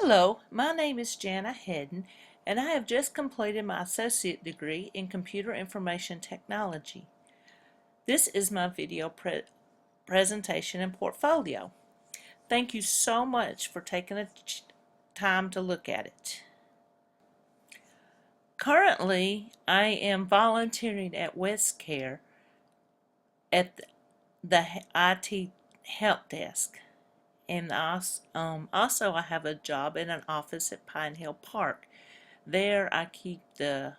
Hello, my name is Jana Hedden, and I have just completed my associate degree in Computer Information Technology. This is my video presentation and portfolio. Thank you so much for taking the time to look at it. Currently, I am volunteering at WestCare at the IT help desk. And also I have a job in an office at Pine Hill Park. There I keep the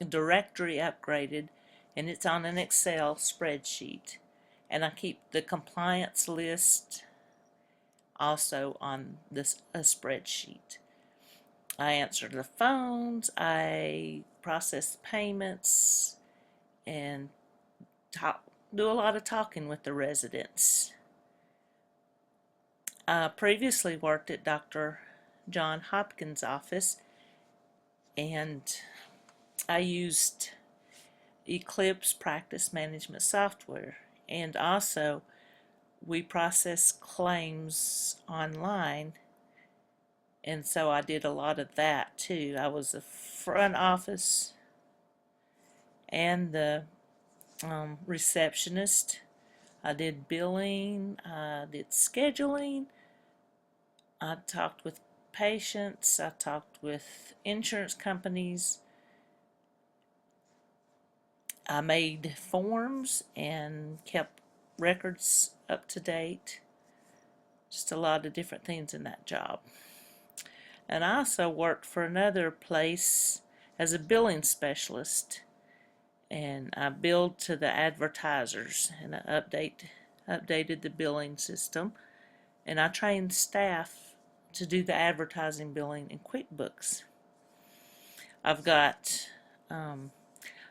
directory upgraded, and it's on an Excel spreadsheet. And I keep the compliance list also on this a spreadsheet. I answer the phones, I process payments, and do a lot of talking with the residents. I previously worked at Dr. John Hopkins' office, and I used Eclipse practice management software, and also we process claims online, and so I did a lot of that too. I was the front office and the receptionist. I did billing, I did scheduling, I talked with patients, I talked with insurance companies, I made forms and kept records up to date. Just a lot of different things in that job. And I also worked for another place as a billing specialist, and I billed to the advertisers, and I updated the billing system, and I trained staff to do the advertising billing in QuickBooks. I've got an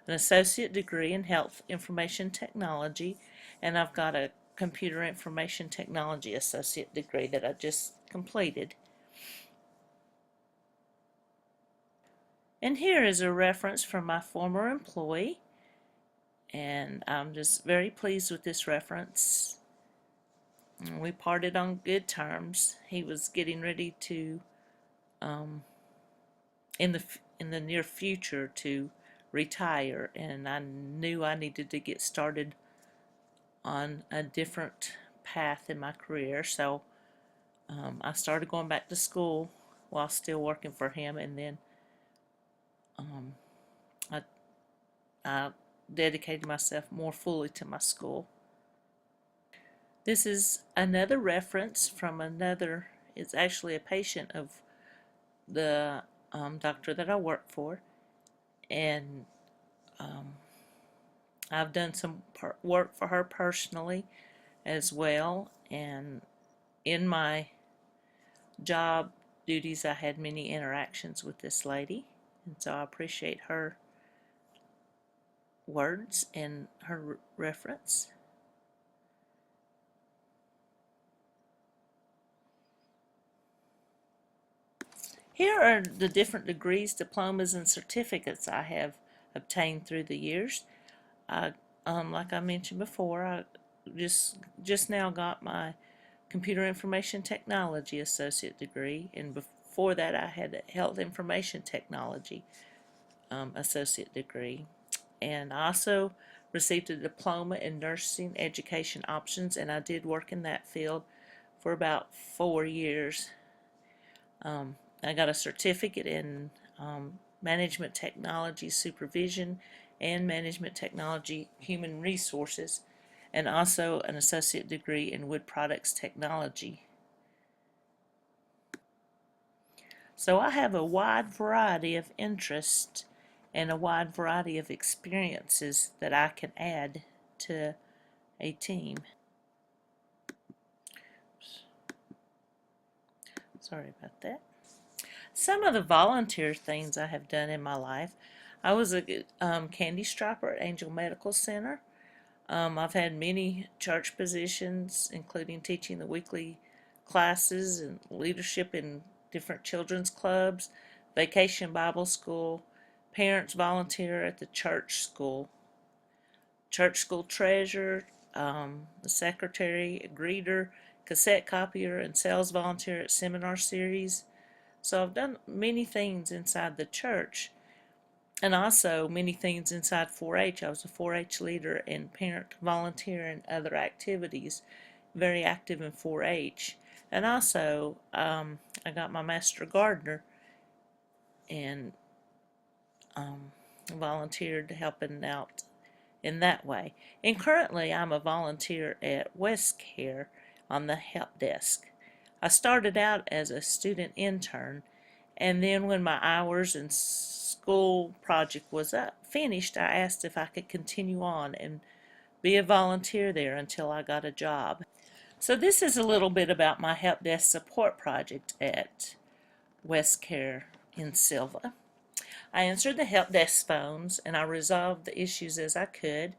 associate degree in health information technology, and I've got a computer information technology associate degree that I just completed. And here is a reference from my former employee, and I'm just very pleased with this reference. We parted on good terms. He was getting ready to, in the near future, to retire, and I knew I needed to get started on a different path in my career. So I started going back to school while still working for him, and then I dedicated myself more fully to my school. This is another reference from another, it's actually a patient of the doctor that I work for, and I've done some work for her personally as well, and in my job duties I had many interactions with this lady, and so I appreciate her words and her reference. Here are the different degrees, diplomas, and certificates I have obtained through the years. Like I mentioned before, I just now got my Computer Information Technology associate degree, and before that I had a Health Information Technology associate degree. And I also received a diploma in nursing education options, and I did work in that field for about 4 years. I got a certificate in management technology supervision and management technology human resources, and also an associate degree in wood products technology. So I have a wide variety of interests and a wide variety of experiences that I can add to a team. Sorry about that. Some of the volunteer things I have done in my life. I was a candy striper at Angel Medical Center. I've had many church positions, including teaching the weekly classes and leadership in different children's clubs, vacation Bible school, parents volunteer at the church school treasurer, the secretary, a greeter, cassette copier and sales volunteer at seminar series. So I've done many things inside the church, and also many things inside 4-H. I was a 4-H leader and parent volunteer and other activities, very active in 4-H. And also, I got my master gardener and volunteered helping out in that way. And currently, I'm a volunteer at West Care on the help desk. I started out as a student intern, and then when my hours and school project was finished, I asked if I could continue on and be a volunteer there until I got a job. So this is a little bit about my help desk support project at West Care in Silva. I answered the help desk phones and I resolved the issues as I could,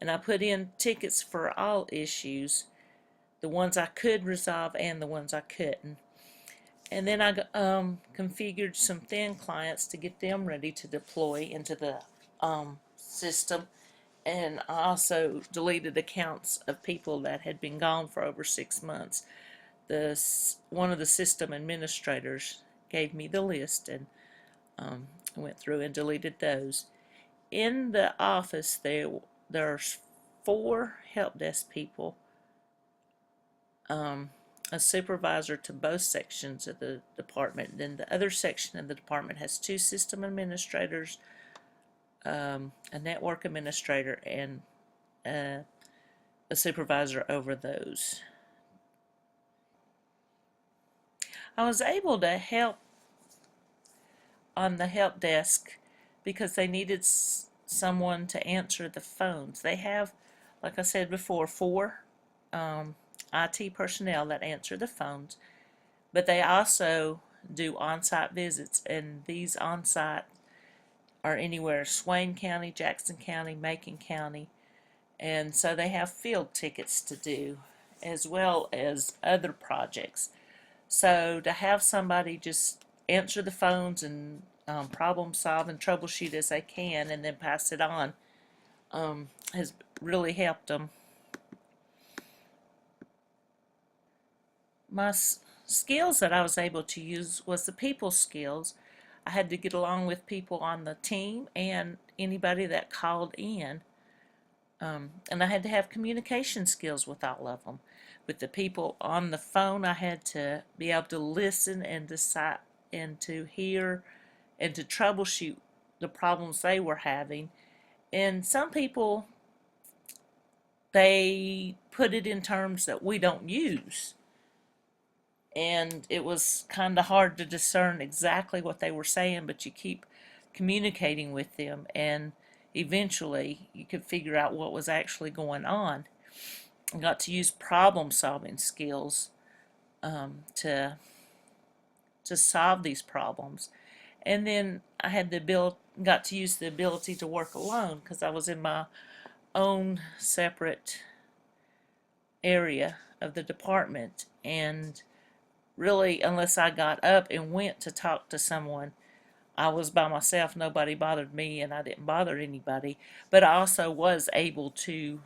and I put in tickets for all issues, the ones I could resolve and the ones I couldn't. And then I configured some thin clients to get them ready to deploy into the system. And I also deleted accounts of people that had been gone for over 6 months. One of the system administrators gave me the list, and I went through and deleted those. In the office, there's 4 help desk people, a supervisor to both sections of the department. Then the other section of the department has 2 system administrators, a network administrator, and a supervisor over those. I was able to help on the help desk because they needed someone to answer the phones. They have, like I said before, 4 IT personnel that answer the phones, but they also do on-site visits, and these on-site are anywhere Swain County, Jackson County, Macon County, and so they have field tickets to do as well as other projects. So to have somebody just answer the phones and problem solve and troubleshoot as they can and then pass it on has really helped them. My skills that I was able to use was the people skills. I had to get along with people on the team and anybody that called in. And I had to have communication skills with all of them. With the people on the phone, I had to be able to listen and decide and to hear and to troubleshoot the problems they were having. And some people, they put it in terms that we don't use. And it was kind of hard to discern exactly what they were saying, but you keep communicating with them, and eventually you could figure out what was actually going on. I got to use problem solving skills to solve these problems. And then I had got to use the ability to work alone because I was in my own separate area of the department, and really, unless I got up and went to talk to someone, I was by myself. Nobody bothered me, and I didn't bother anybody. But I also was able to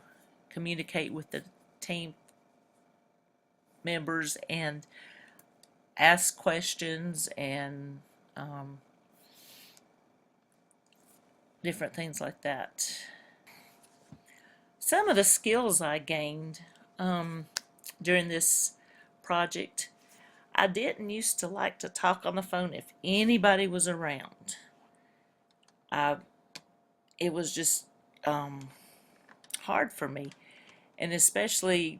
communicate with the team members and ask questions and different things like that. Some of the skills I gained during this project: I didn't used to like to talk on the phone if anybody was around. It was just hard for me, and especially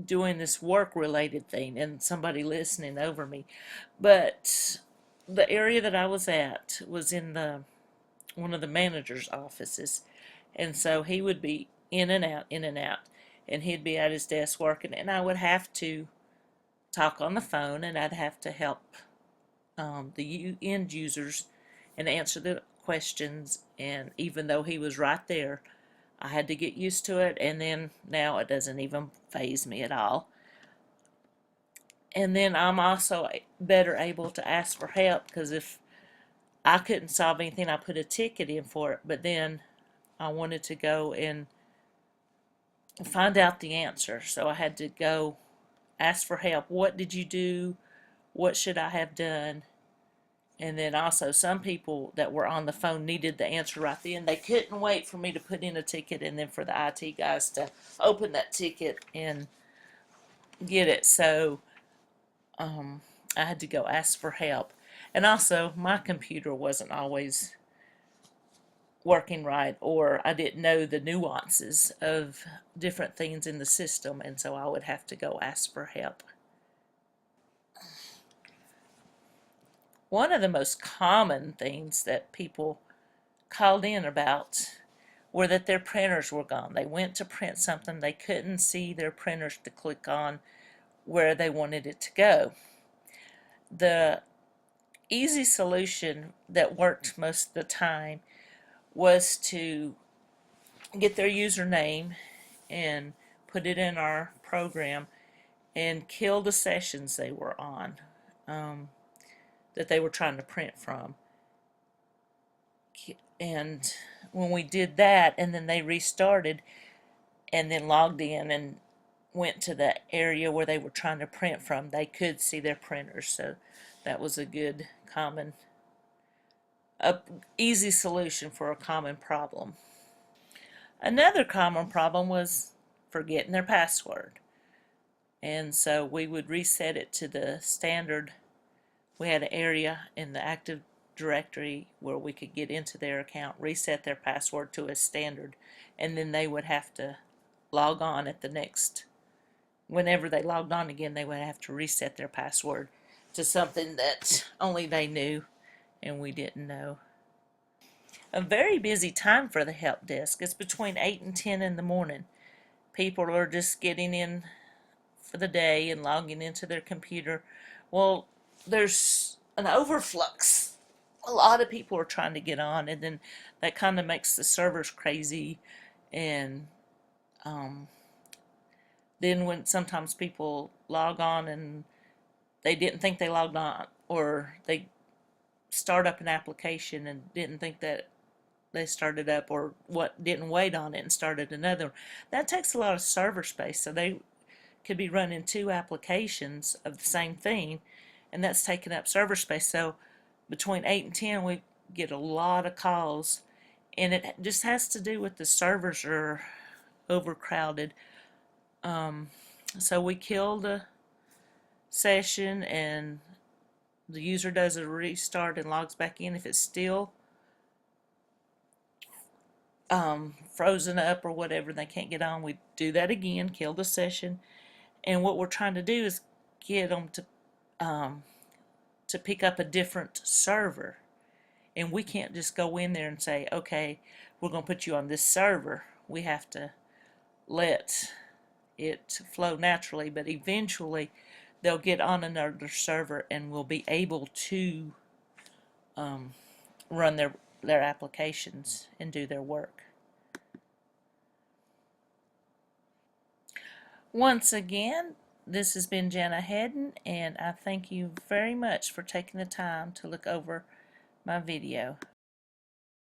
doing this work-related thing and somebody listening over me. But the area that I was at was in one of the manager's offices, and so he would be in and out, and he'd be at his desk working, and I would have to talk on the phone, and I'd have to help the end users and answer the questions. And even though he was right there, I had to get used to it, and then now it doesn't even faze me at all. And then I'm also better able to ask for help, because if I couldn't solve anything, I put a ticket in for it, but then I wanted to go and find out the answer, so I had to go ask for help. What did you do? What should I have done? And then also, some people that were on the phone needed the answer right then. They couldn't wait for me to put in a ticket and then for the IT guys to open that ticket and get it. So I had to go ask for help. And also, my computer wasn't always working right, or I didn't know the nuances of different things in the system, and so I would have to go ask for help. One of the most common things that people called in about were that their printers were gone. They went to print something, they couldn't see their printers to click on where they wanted it to go. The easy solution that worked most of the time was to get their username and put it in our program and kill the sessions they were on, that they were trying to print from. And when we did that, and then they restarted and then logged in and went to the area where they were trying to print from, they could see their printers. So that was a good easy solution for a common problem. Another common problem was forgetting their password. And so we would reset it to the standard. We had an area in the Active Directory where we could get into their account, reset their password to a standard, and then they would have to log on at the next, whenever they logged on again, they would have to reset their password to something that only they knew and we didn't know. A very busy time for the help desk. It's between 8 and 10 in the morning. People are just getting in for the day and logging into their computer. Well, there's an overflux. A lot of people are trying to get on, and then that kind of makes the servers crazy. And then when sometimes people log on and they didn't think they logged on, or they start up an application and didn't think that they started up, or what, didn't wait on it and started another. That takes a lot of server space, so they could be running two applications of the same thing, and that's taking up server space. So between 8 and 10 we get a lot of calls, and it just has to do with the servers are overcrowded. So we kill the session and the user does a restart and logs back in. If it's still frozen up or whatever, they can't get on, we do that again, kill the session. And what we're trying to do is get them to pick up a different server. And we can't just go in there and say, okay, we're going to put you on this server. We have to let it flow naturally, but eventually they'll get on another server and will be able to run their applications and do their work. Once again, this has been Jana Hedden, and I thank you very much for taking the time to look over my video.